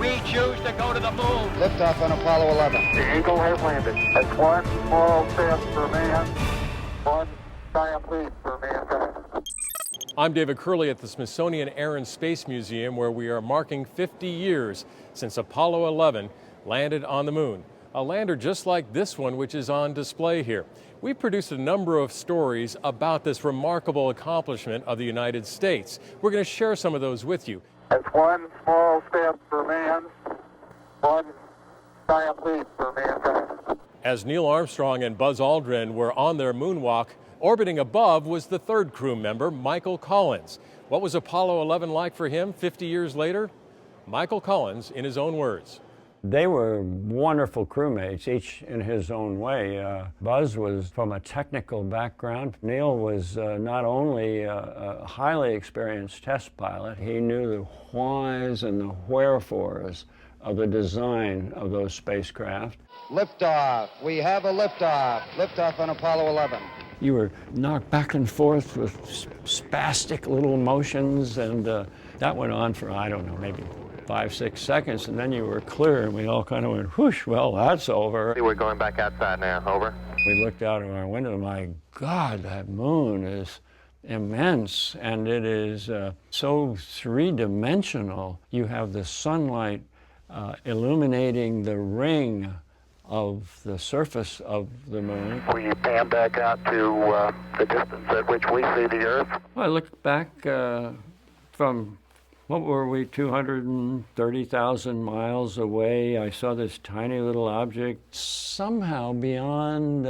We choose to go to the moon. Liftoff on Apollo 11. The Eagle has landed. That's one small step for man, one giant leap for mankind. I'm David Curley at the Smithsonian Air and Space Museum, where we are marking 50 years since Apollo 11 landed on the moon. A lander just like this one, which is on display here. We've produced a number of stories about this remarkable accomplishment of the United States. We're going to share some of those with you. That's one small step for man, one giant leap for mankind. As Neil Armstrong and Buzz Aldrin were on their moonwalk, orbiting above was the third crew member, Michael Collins. What was Apollo 11 like for him 50 years later? Michael Collins in his own words. They were wonderful crewmates, each in his own way. Buzz was from a technical background. Neil was not only a highly experienced test pilot, he knew the whys and the wherefores of the design of those spacecraft. Liftoff. We have a liftoff. Liftoff on Apollo 11. You were knocked back and forth with spastic little motions, and that went on for, I don't know, maybe 5-6 seconds, and then you were clear, and we all kind of went, whoosh, well, that's over. We're going back outside now, over. We looked out of our window, my God, that moon is immense, and it is so three-dimensional. You have the sunlight illuminating the ring of the surface of the moon. Will you pan back out to the distance at which we see the Earth? Well, I looked back from, what were we, 230,000 miles away. I saw this tiny little object. Somehow beyond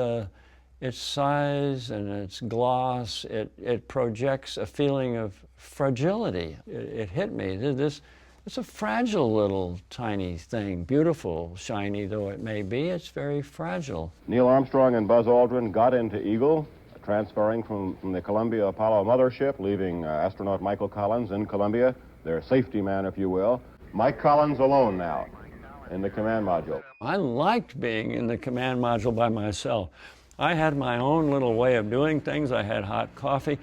its size and its gloss, it projects a feeling of fragility. It hit me. It's a fragile little tiny thing, beautiful, shiny though it may be, it's very fragile. Neil Armstrong and Buzz Aldrin got into Eagle, transferring from the Columbia Apollo mothership, leaving astronaut Michael Collins in Columbia, their safety man, if you will. Mike Collins alone now in the command module. I liked being in the command module by myself. I had my own little way of doing things. I had hot coffee.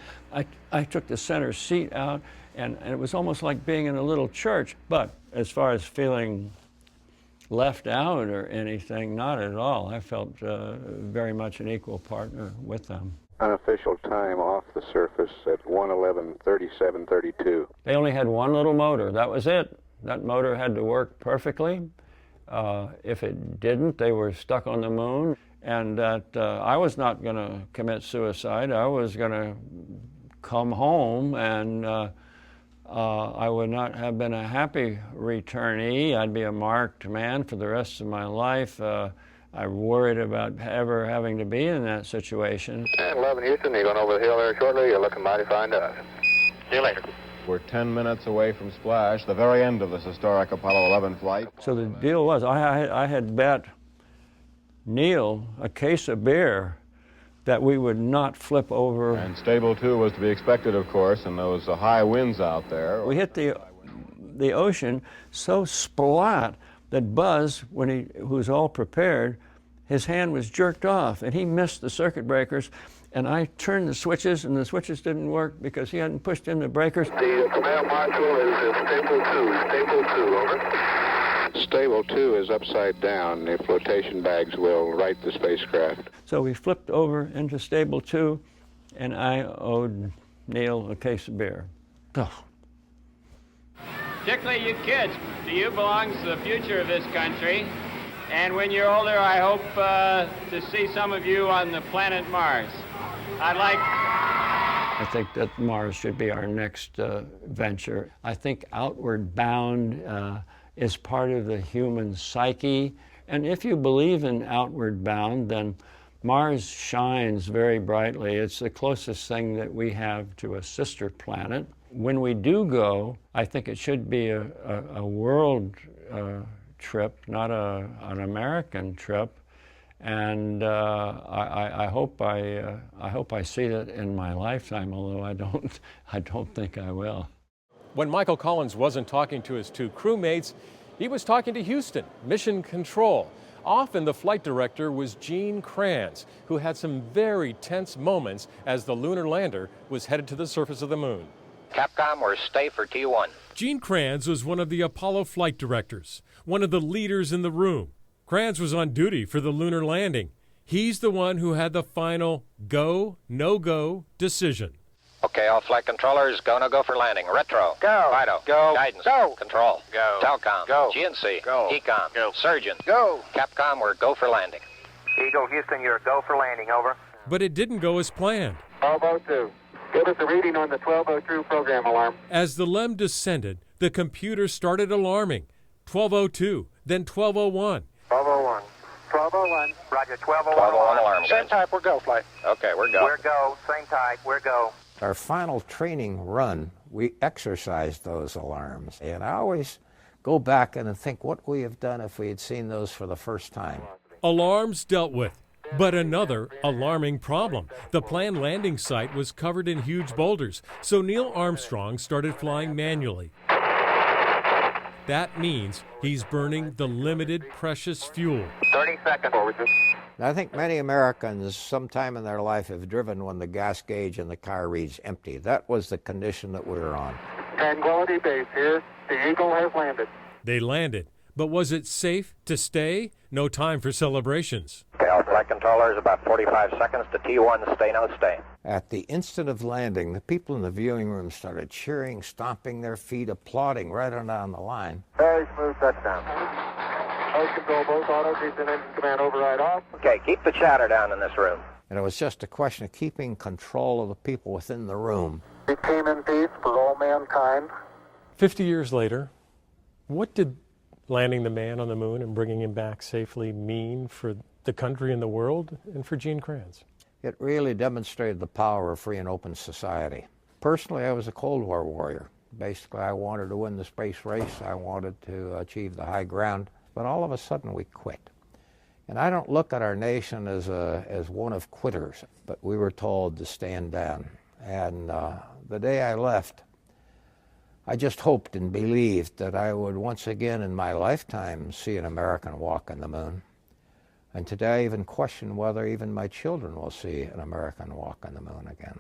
I took the center seat out, and it was almost like being in a little church. But as far as feeling left out or anything, not at all. I felt very much an equal partner with them. Unofficial time off the surface at 1:11:37:32. They only had one little motor. That was it. That motor had to work perfectly. If it didn't, they were stuck on the moon. And that I was not going to commit suicide. I was going to come home, and I would not have been a happy returnee. I'd be a marked man for the rest of my life. I worried about ever having to be in that situation. And 11 Houston, you're going over the hill there shortly. You're looking mighty fine to us. See you later. We're 10 minutes away from splash, the very end of this historic Apollo 11 flight. So the deal was, I had bet Neil a case of beer that we would not flip over. And stable 2 was to be expected, of course, and there was high winds out there. We hit the ocean so splat that Buzz, who was all prepared, his hand was jerked off, and he missed the circuit breakers. And I turned the switches, and the switches didn't work because he hadn't pushed in the breakers. The command module is stable 2, over. Stable 2 is upside down. The flotation bags will right the spacecraft. So we flipped over into stable 2, and I owed Neil a case of beer. Oh. Particularly you kids, to you belongs the future of this country. And when you're older, I hope to see some of you on the planet Mars. I think that Mars should be our next venture. I think outward bound is part of the human psyche. And if you believe in outward bound, then Mars shines very brightly. It's the closest thing that we have to a sister planet. When we do go, I think it should be a world trip, not an American trip. And I hope I see that in my lifetime, although I don't think I will. When Michael Collins wasn't talking to his two crewmates, he was talking to Houston, Mission Control. Often the flight director was Gene Kranz, who had some very tense moments as the lunar lander was headed to the surface of the moon. Capcom, we're stay for T1. Gene Kranz was one of the Apollo flight directors, one of the leaders in the room. Kranz was on duty for the lunar landing. He's the one who had the final go, no-go decision. Okay, all flight controllers, go, no-go for landing. Retro. Go. FIDO. Go. Guidance. Go. Control. Go. Telcom. Go. GNC. Go. Ecom. Go. Surgeon. Go. Capcom, we're go for landing. Eagle Houston, you're go for landing, over. But it didn't go as planned. 1202. Give us a reading on the 1202 program alarm. As the LEM descended, the computer started alarming. 1202, then 1201. 1201. 1201. Roger, 1201. 1201 alarm. Same type, we're go, flight. Okay, we're go. We're go, same type, we're go. Our final training run, we exercised those alarms. And I always go back and think what we have done if we had seen those for the first time. Alarms dealt with. But another alarming problem. The planned landing site was covered in huge boulders, so Neil Armstrong started flying manually. That means he's burning the limited precious fuel. 30 seconds. Forward. I think many Americans sometime in their life have driven when the gas gauge in the car reads empty. That was the condition that we were on. Tranquility Base here. The Eagle has landed. They landed, but was it safe to stay? No time for celebrations. Okay, all flight controllers, about 45 seconds to T1, stay, no stay. At the instant of landing, the people in the viewing room started cheering, stomping their feet, applauding right on down the line. Very smooth touchdown. Host control, both autos, engine command override off. Okay, keep the chatter down in this room. And it was just a question of keeping control of the people within the room. We came in peace for all mankind. 50 years later, what did landing the man on the moon and bringing him back safely mean for the country and the world and for Gene Kranz? It really demonstrated the power of free and open society. Personally, I was a Cold War warrior. Basically, I wanted to win the space race. I wanted to achieve the high ground. But all of a sudden, we quit. And I don't look at our nation as one of quitters, but we were told to stand down. And the day I left, I just hoped and believed that I would once again in my lifetime see an American walk on the moon. And today I even question whether even my children will see an American walk on the moon again.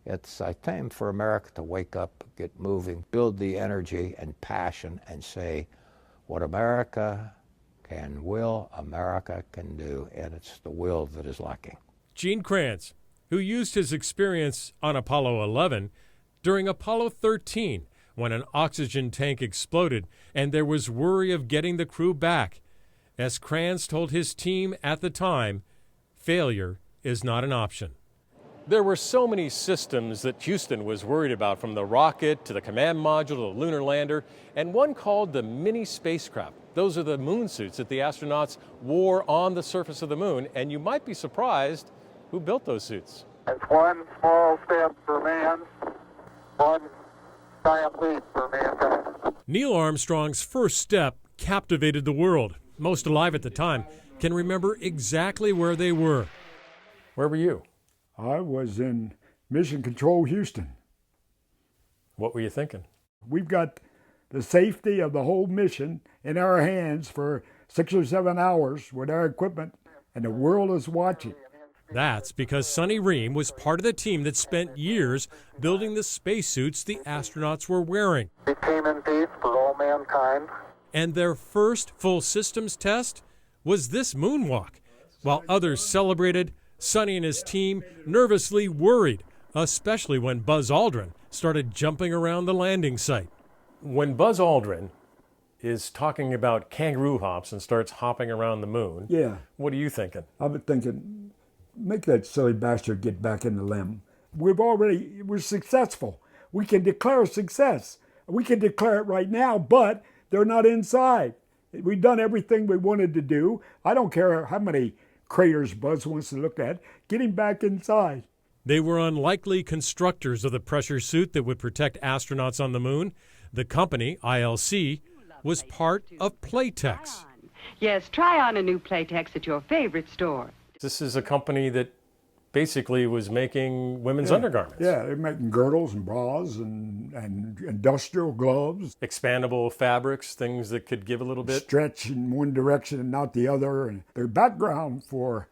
It's time for America to wake up, get moving, build the energy and passion and say, what America can will, America can do, and it's the will that is lacking. Gene Kranz, who used his experience on Apollo 11 during Apollo 13, when an oxygen tank exploded and there was worry of getting the crew back. As Kranz told his team at the time, failure is not an option. There were so many systems that Houston was worried about, from the rocket to the command module to the lunar lander, and one called the mini spacecraft. Those are the moon suits that the astronauts wore on the surface of the moon, and you might be surprised who built those suits. It's one small step for man, one giant leap for mankind. Neil Armstrong's first step captivated the world. Most alive at the time can remember exactly where they were. Where were you? I was in Mission Control Houston. What were you thinking? We've got the safety of the whole mission in our hands for 6 or 7 hours with our equipment, and the world is watching. That's because Sonny Ream was part of the team that spent years building the spacesuits the astronauts were wearing. We came in peace for all mankind. And their first full systems test was this moonwalk. While others celebrated, Sonny and his team nervously worried, especially when Buzz Aldrin started jumping around the landing site. When Buzz Aldrin is talking about kangaroo hops and starts hopping around the moon, what are you thinking? I'm thinking, make that silly bastard get back in the LEM. We're successful. We can declare success. We can declare it right now, but they're not inside. We've done everything we wanted to do. I don't care how many craters Buzz wants to look at. Get him back inside. They were unlikely constructors of the pressure suit that would protect astronauts on the moon. The company, ILC, was part of Playtex. Yes, try on a new Playtex at your favorite store. This is a company that basically was making women's undergarments. Yeah, they're making girdles and bras and industrial gloves. Expandable fabrics, things that could give a little bit. Stretch in one direction and not the other. And their background for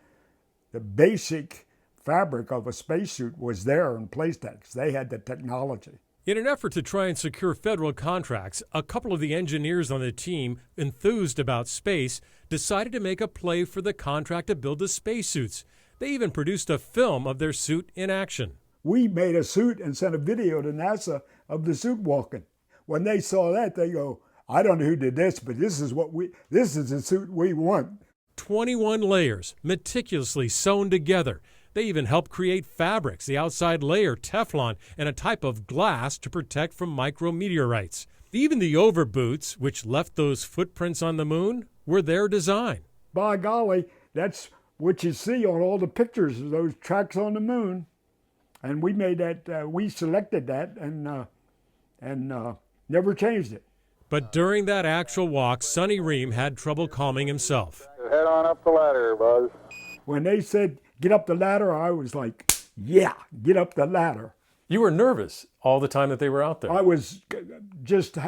the basic fabric of a spacesuit was there in Playtex. They had the technology. In an effort to try and secure federal contracts, a couple of the engineers on the team, enthused about space, decided to make a play for the contract to build the spacesuits. They even produced a film of their suit in action. We made a suit and sent a video to NASA of the suit walking. When they saw that, they go, I don't know who did this, but this is the suit we want. 21 layers, meticulously sewn together. They even helped create fabrics, the outside layer, Teflon, and a type of glass to protect from micrometeorites. Even the overboots, which left those footprints on the moon, were their design. By golly, that's what you see on all the pictures of those tracks on the moon. And we made that, we selected that and never changed it. But during that actual walk, Sonny Ream had trouble calming himself. Head on up the ladder, Buzz. When they said, get up the ladder, I was like, yeah, get up the ladder. You were nervous all the time that they were out there. I was just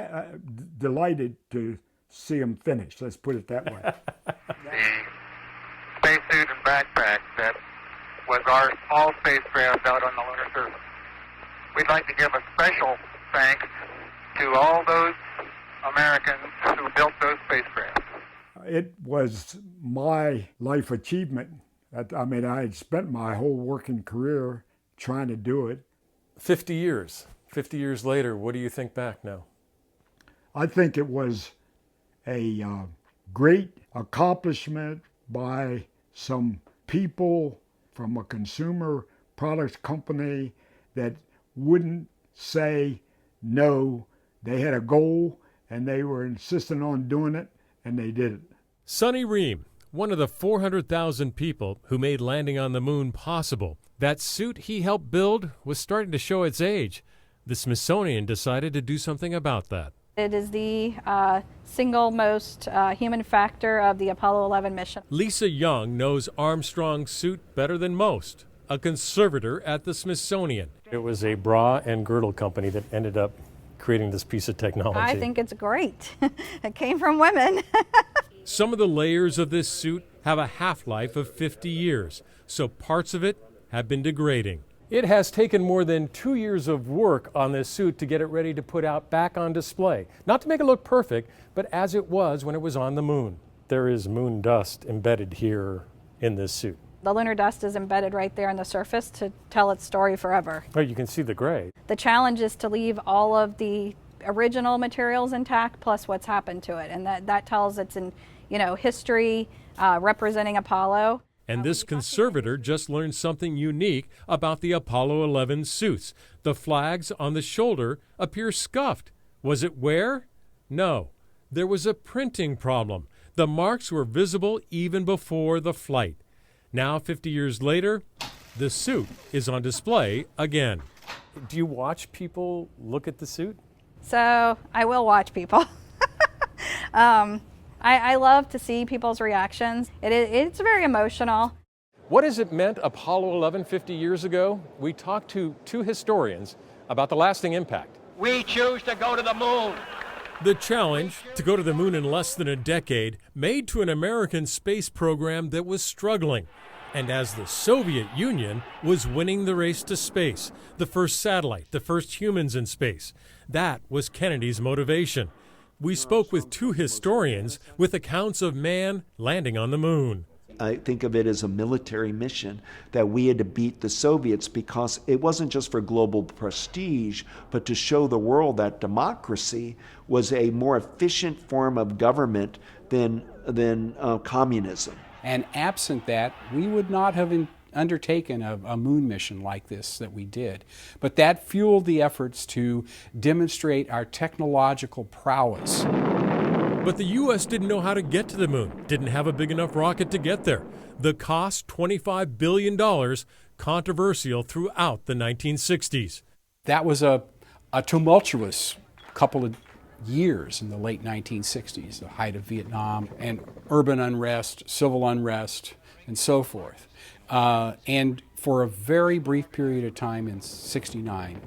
delighted to see them finish, let's put it that way. The spacesuit and backpack that was our small spacecraft out on the lunar surface. We'd like to give a special thanks to all those Americans who built those spacecraft. It was my life achievement. I mean, I had spent my whole working career trying to do it. 50 years later, what do you think back now? I think it was a great accomplishment by some people from a consumer products company that wouldn't say no. They had a goal and they were insistent on doing it, and they did it. Sonny Ream, one of the 400,000 people who made landing on the moon possible. That suit he helped build was starting to show its age. The Smithsonian decided to do something about that. It is the single most human factor of the Apollo 11 mission. Lisa Young knows Armstrong's suit better than most, a conservator at the Smithsonian. It was a bra and girdle company that ended up creating this piece of technology. I think it's great. It came from women. Some of the layers of this suit have a half-life of 50 years, so parts of it have been degrading. It has taken more than 2 years of work on this suit to get it ready to put out back on display. Not to make it look perfect, but as it was when it was on the moon. There is moon dust embedded here in this suit. The lunar dust is embedded right there on the surface to tell its story forever. Oh, you can see the gray. The challenge is to leave all of the original materials intact plus what's happened to it, and that tells it's in history representing Apollo. And this conservator just learned something unique about the Apollo 11 suits. The flags on the shoulder appear scuffed. Was it wear? No. There was a printing problem. The marks were visible even before the flight. Now, 50 years later, the suit is on display again. Do you watch people look at the suit? So I will watch people. I love to see people's reactions. It's very emotional. What has it meant, Apollo 11, 50 years ago? We talked to two historians about the lasting impact. We choose to go to the moon. The challenge, to go to the moon in less than a decade, made to an American space program that was struggling. And as the Soviet Union was winning the race to space, the first satellite, the first humans in space. That was Kennedy's motivation. We spoke with two historians with accounts of man landing on the moon. I think of it as a military mission that we had to beat the Soviets because it wasn't just for global prestige, but to show the world that democracy was a more efficient form of government than communism. And absent that, we would not have undertaken a moon mission like this that we did. But that fueled the efforts to demonstrate our technological prowess. But the U.S. didn't know how to get to the moon, didn't have a big enough rocket to get there. The cost, $25 billion, controversial throughout the 1960s. That was a tumultuous couple of years in the late 1960s, the height of Vietnam and urban unrest, civil unrest, and so forth. And for a very brief period of time in '69,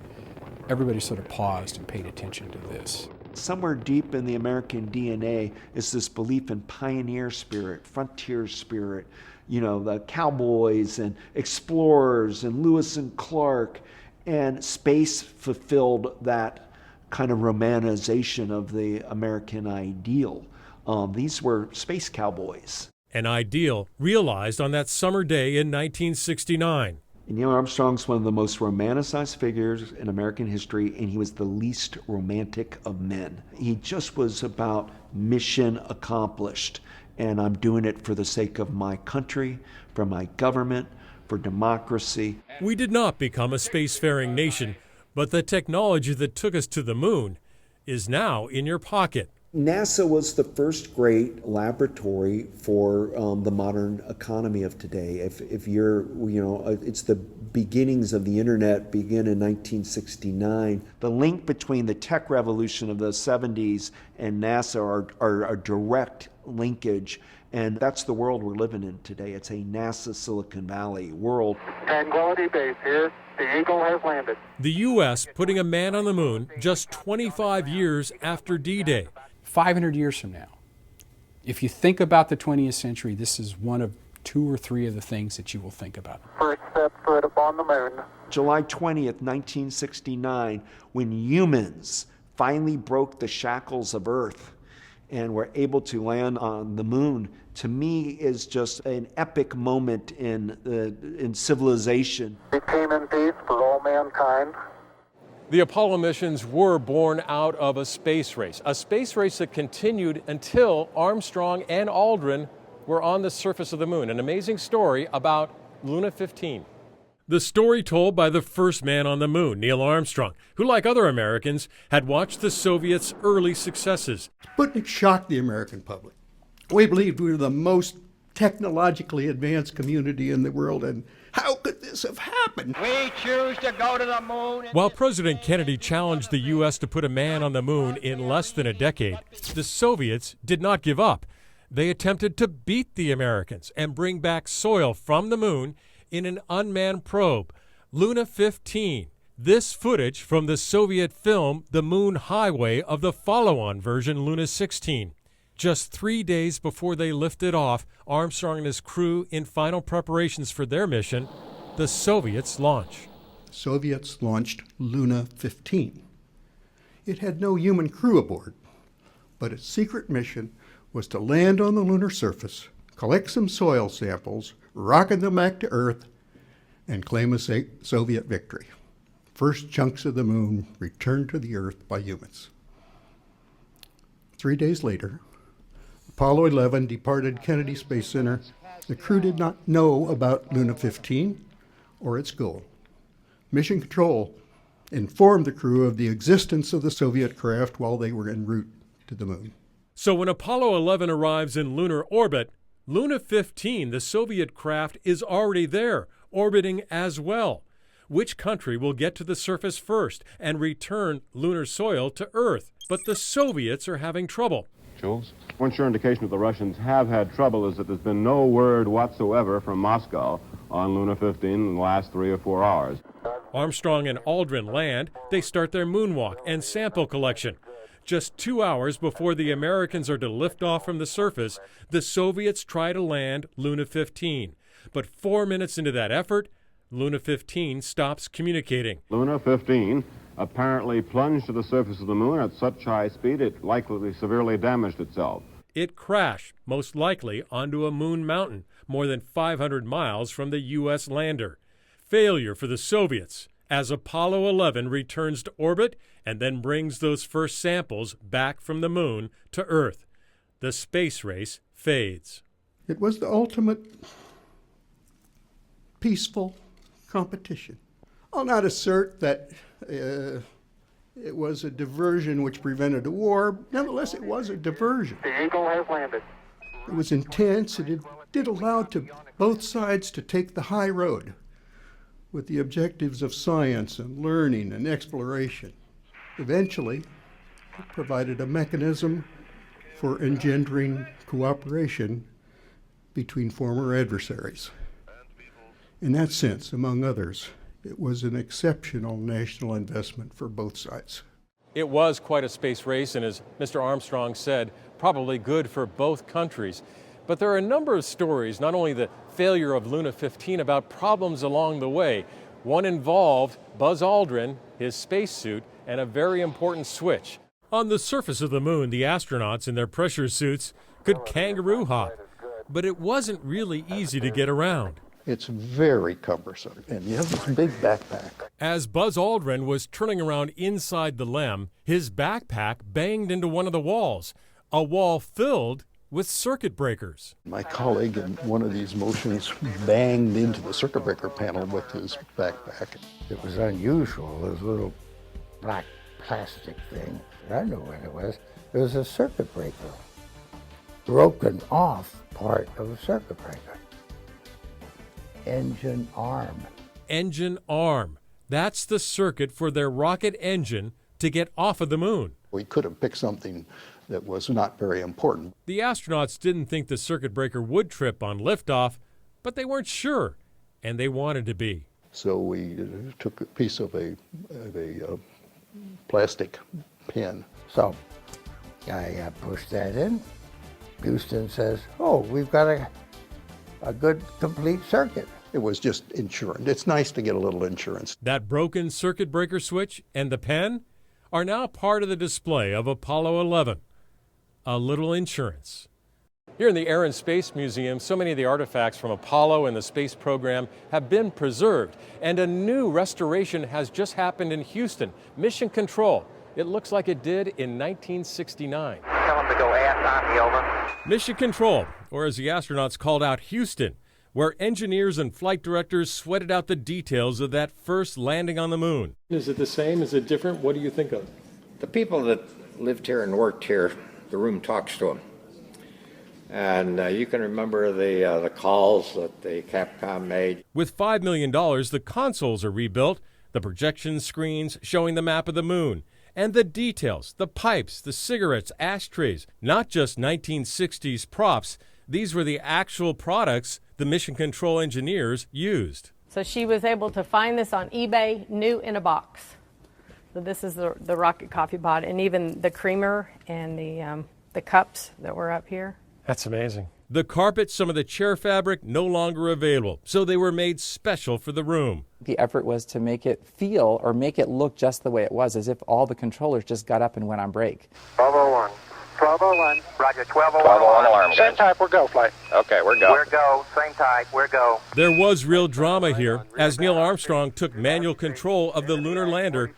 everybody sort of paused and paid attention to this. Somewhere deep in the American DNA is this belief in pioneer spirit, frontier spirit, the cowboys and explorers and Lewis and Clark. And space fulfilled that kind of romanization of the American ideal. These were space cowboys. An ideal realized on that summer day in 1969. And Neil Armstrong's one of the most romanticized figures in American history, and he was the least romantic of men. He just was about mission accomplished, and I'm doing it for the sake of my country, for my government, for democracy. We did not become a spacefaring nation, but the technology that took us to the moon is now in your pocket. NASA was the first great laboratory for the modern economy of today. If you're, it's the beginnings of the internet begin in 1969. The link between the tech revolution of the 70s and NASA are a direct linkage, and that's the world we're living in today. It's a NASA Silicon Valley world. Tranquility Base here. The Eagle has landed. The U.S. putting a man on the moon just 25 years after D-Day. 500 years from now, if you think about the 20th century, this is one of 2 or 3 of the things that you will think about. First step foot upon the moon. July 20th, 1969, when humans finally broke the shackles of Earth and were able to land on the moon, to me is just an epic moment in civilization. We came in peace for all mankind. The Apollo missions were born out of a space race that continued until Armstrong and Aldrin were on the surface of the moon. An amazing story about Luna 15. The story told by the first man on the moon, Neil Armstrong, who, like other Americans, had watched the Soviets' early successes. Sputnik shocked the American public. We believed we were the most technologically advanced community in the world, and how could this have happened? We choose to go to the moon. While President Kennedy challenged the U.S. to put a man on the moon in less than a decade, the Soviets did not give up. They attempted to beat the Americans and bring back soil from the moon in an unmanned probe, Luna 15. This footage from the Soviet film The Moon Highway of the follow-on version Luna 16. Just 3 days before they lifted off, Armstrong and his crew in final preparations for their mission, the Soviets launch. The Soviets launched Luna 15. It had no human crew aboard, but its secret mission was to land on the lunar surface, collect some soil samples, rocket them back to Earth, and claim a Soviet victory. First chunks of the moon returned to the Earth by humans. 3 days later, Apollo 11 departed Kennedy Space Center. The crew did not know about Luna 15 or its goal. Mission Control informed the crew of the existence of the Soviet craft while they were en route to the moon. So when Apollo 11 arrives in lunar orbit, Luna 15, the Soviet craft, is already there, orbiting as well. Which country will get to the surface first and return lunar soil to Earth? But the Soviets are having trouble. Jules? One sure indication that the Russians have had trouble is that there's been no word whatsoever from Moscow on Luna 15 in the last 3 or 4 hours. Armstrong and Aldrin land. They start their moonwalk and sample collection. Just 2 hours before the Americans are to lift off from the surface, the Soviets try to land Luna 15. But 4 minutes into that effort, Luna 15 stops communicating. Luna 15 apparently plunged to the surface of the moon at such high speed it likely severely damaged itself. It crashed, most likely, onto a moon mountain, more than 500 miles from the U.S. lander. Failure for the Soviets, as Apollo 11 returns to orbit and then brings those first samples back from the moon to Earth. The space race fades. It was the ultimate peaceful competition. I'll not assert that it was a diversion which prevented a war. Nevertheless, it was a diversion. The Eagle has landed. It was intense, and it did allow to both sides to take the high road with the objectives of science and learning and exploration. Eventually, it provided a mechanism for engendering cooperation between former adversaries. In that sense, among others, it was an exceptional national investment for both sides. It was quite a space race, and as Mr. Armstrong said, probably good for both countries. But there are a number of stories, not only the failure of Luna 15, about problems along the way. One involved Buzz Aldrin, his spacesuit, and a very important switch. On the surface of the moon, the astronauts in their pressure suits could kangaroo hop, but it wasn't really easy to get around. It's very cumbersome, and you have this big backpack. As Buzz Aldrin was turning around inside the LEM, his backpack banged into one of the walls, a wall filled with circuit breakers. My colleague in one of these motions banged into the circuit breaker panel with his backpack. It was unusual, this little black plastic thing. I knew what it was. It was a circuit breaker, broken off part of a circuit breaker. Engine arm. Engine arm. That's the circuit for their rocket engine to get off of the moon. We could have picked something that was not very important. The astronauts didn't think the circuit breaker would trip on liftoff, but they weren't sure, and they wanted to be. So we took a piece of a plastic pin. So I pushed that in. Houston says, "Oh, we've got a good complete circuit." It was just insurance. It's nice to get a little insurance. That broken circuit breaker switch and the pen are now part of the display of Apollo 11. A little insurance. Here in the Air and Space Museum, so many of the artifacts from Apollo and the space program have been preserved, and a new restoration has just happened in Houston. Mission Control. It looks like it did in 1969. Tell them to go ass on me, over. Mission Control, or as the astronauts called out, Houston, where engineers and flight directors sweated out the details of that first landing on the moon. Is it the same? Is it different? What do you think of? The people that lived here and worked here, the room talks to them. And you can remember the calls that the Capcom made. With $5 million, the consoles are rebuilt, the projection screens showing the map of the moon, and the details, the pipes, the cigarettes, ashtrays, not just 1960s props. These were the actual products the Mission Control engineers used. So she was able to find this on eBay, new in a box. So this is the rocket coffee pot, and even the creamer and the cups that were up here. That's amazing. The carpet, some of the chair fabric, no longer available, so they were made special for the room. The effort was to make it feel or make it look just the way it was, as if all the controllers just got up and went on break. 1201. 1201. Roger, 1201 alarm. Same type, we're go, flight. Okay, we're go. We're go, same type, we're go. There was real drama here as Neil Armstrong took manual control of the lunar lander.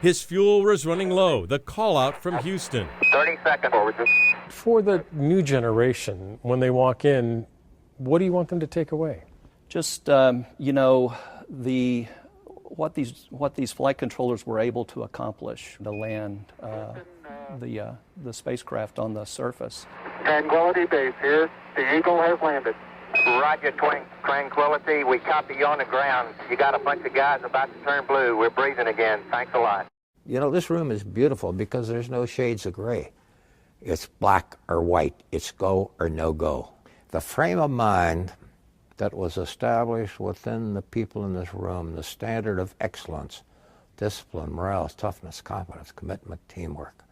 His fuel was running low, the call out from Houston. 30 seconds. For the new generation, when they walk in, what do you want them to take away? Just, you know, what these flight controllers were able to accomplish to land the spacecraft on the surface. Tranquility Base here. The Eagle has landed. Roger, Tranquility. We copy you on the ground. You got a bunch of guys about to turn blue. We're breathing again. Thanks a lot. You know, this room is beautiful because there's no shades of gray. It's black or white. It's go or no go. The frame of mind that was established within the people in this room, the standard of excellence, discipline, morale, toughness, competence, commitment, teamwork,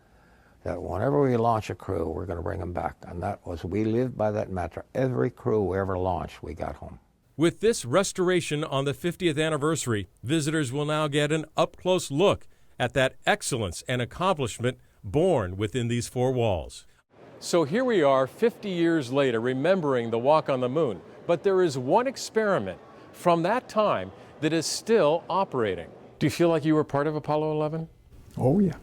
that whenever we launch a crew, we're going to bring them back. And that was, we lived by that mantra. Every crew we ever launched, we got home. With this restoration on the 50th anniversary, visitors will now get an up-close look at that excellence and accomplishment born within these four walls. So here we are 50 years later, remembering the walk on the moon. But there is one experiment from that time that is still operating. Do you feel like you were part of Apollo 11? Oh, yeah.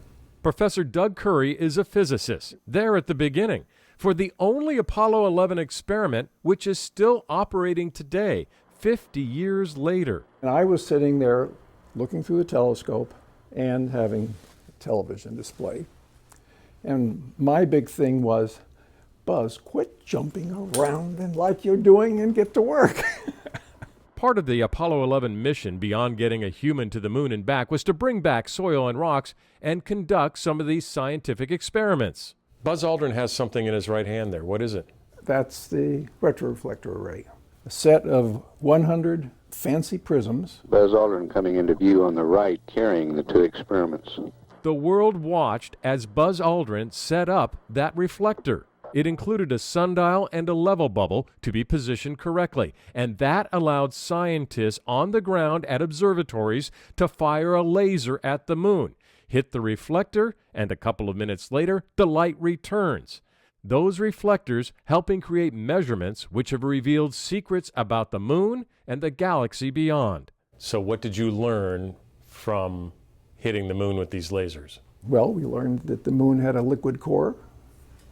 Professor Doug Curry is a physicist there at the beginning for the only Apollo 11 experiment which is still operating today, 50 years later. And I was sitting there looking through the telescope and having a television display. And my big thing was, Buzz, quit jumping around and like you're doing and get to work. Part of the Apollo 11 mission, beyond getting a human to the moon and back, was to bring back soil and rocks and conduct some of these scientific experiments. Buzz Aldrin has something in his right hand there. What is it? That's the retroreflector array. A set of 100 fancy prisms. Buzz Aldrin coming into view on the right, carrying the two experiments. The world watched as Buzz Aldrin set up that reflector. It included a sundial and a level bubble to be positioned correctly, and that allowed scientists on the ground at observatories to fire a laser at the moon, hit the reflector, and a couple of minutes later, the light returns. Those reflectors helping create measurements which have revealed secrets about the moon and the galaxy beyond. So what did you learn from hitting the moon with these lasers? Well, we learned that the moon had a liquid core.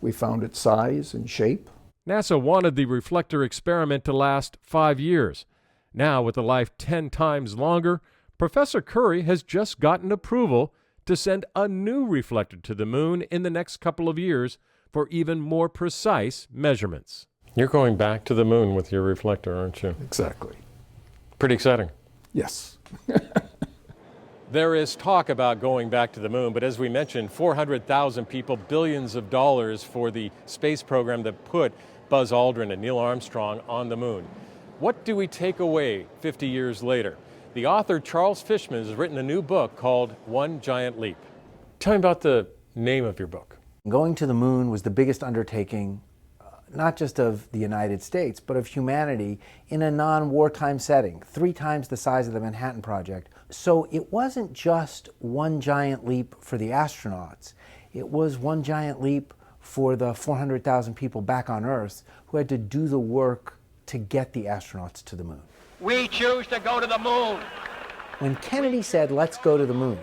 We found its size and shape. NASA wanted the reflector experiment to last 5 years. Now, with a life 10 times longer, Professor Curry has just gotten approval to send a new reflector to the moon in the next couple of years for even more precise measurements. You're going back to the moon with your reflector, aren't you? Exactly. Pretty exciting. Yes. There is talk about going back to the moon, but as we mentioned, 400,000 people, billions of dollars for the space program that put Buzz Aldrin and Neil Armstrong on the moon. What do we take away 50 years later? The author, Charles Fishman, has written a new book called One Giant Leap. Tell me about the name of your book. Going to the moon was the biggest undertaking, not just of the United States, but of humanity in a non-wartime setting, 3 times the size of the Manhattan Project. So it wasn't just one giant leap for the astronauts. It was one giant leap for the 400,000 people back on Earth who had to do the work to get the astronauts to the moon. We choose to go to the moon. When Kennedy said, "Let's go to the moon,"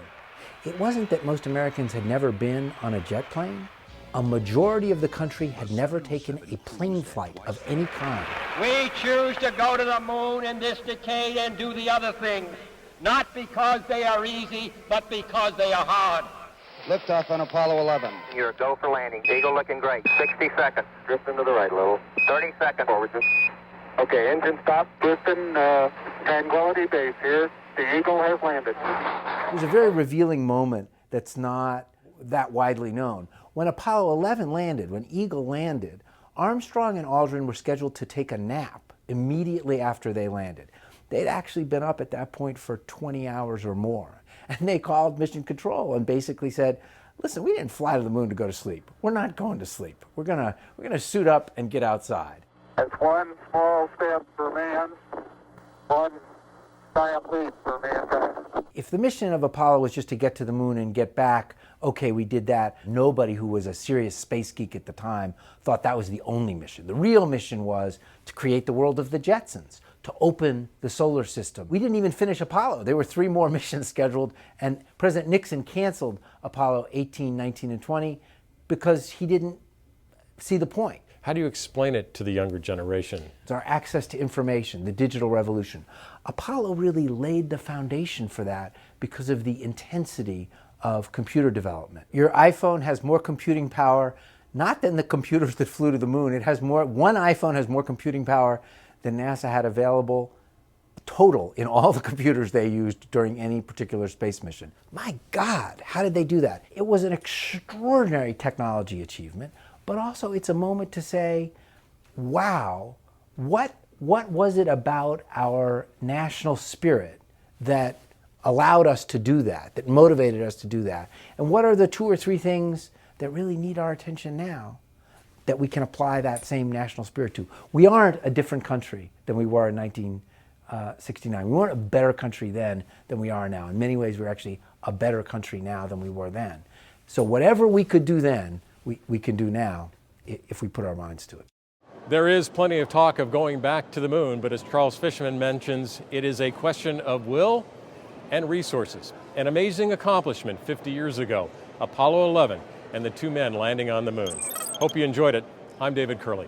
it wasn't that most Americans had never been on a jet plane. A majority of the country had never taken a plane flight of any kind. We choose to go to the moon in this decade and do the other things, not because they are easy, but because they are hard. Liftoff on Apollo 11. You're a go for landing. Eagle looking great. 60 seconds. Drifting to the right a little. 30 seconds. Forward. Okay, engine stop. Houston, Tranquility Base here. The Eagle has landed. It was a very revealing moment that's not that widely known. When Apollo 11 landed, when Eagle landed, Armstrong and Aldrin were scheduled to take a nap immediately after they landed. They'd actually been up at that point for 20 hours or more. And they called Mission Control and basically said, listen, we didn't fly to the moon to go to sleep. We're not going to sleep. We're gonna suit up and get outside. That's one small step for man, one giant leap for mankind. If the mission of Apollo was just to get to the moon and get back, okay, we did that. Nobody who was a serious space geek at the time thought that was the only mission. The real mission was to create the world of the Jetsons, to open the solar system. We didn't even finish Apollo. There were 3 more missions scheduled, and President Nixon canceled Apollo 18, 19, and 20 because he didn't see the point. How do you explain it to the younger generation? It's our access to information, the digital revolution. Apollo really laid the foundation for that because of the intensity of computer development. Your iPhone has more computing power, not than the computers that flew to the moon. It has more, one iPhone has more computing power than NASA had available total in all the computers they used during any particular space mission. My God, how did they do that? It was an extraordinary technology achievement, but also it's a moment to say, wow, what was it about our national spirit that allowed us to do that, that motivated us to do that? And what are the 2 or 3 things that really need our attention now that we can apply that same national spirit to? We aren't a different country than we were in 1969. We weren't a better country then than we are now. In many ways, we're actually a better country now than we were then. So whatever we could do then, we can do now if we put our minds to it. There is plenty of talk of going back to the moon, but as Charles Fishman mentions, it is a question of will and resources. An amazing accomplishment 50 years ago, Apollo 11 and the 2 men landing on the moon. Hope you enjoyed it. I'm David Curley.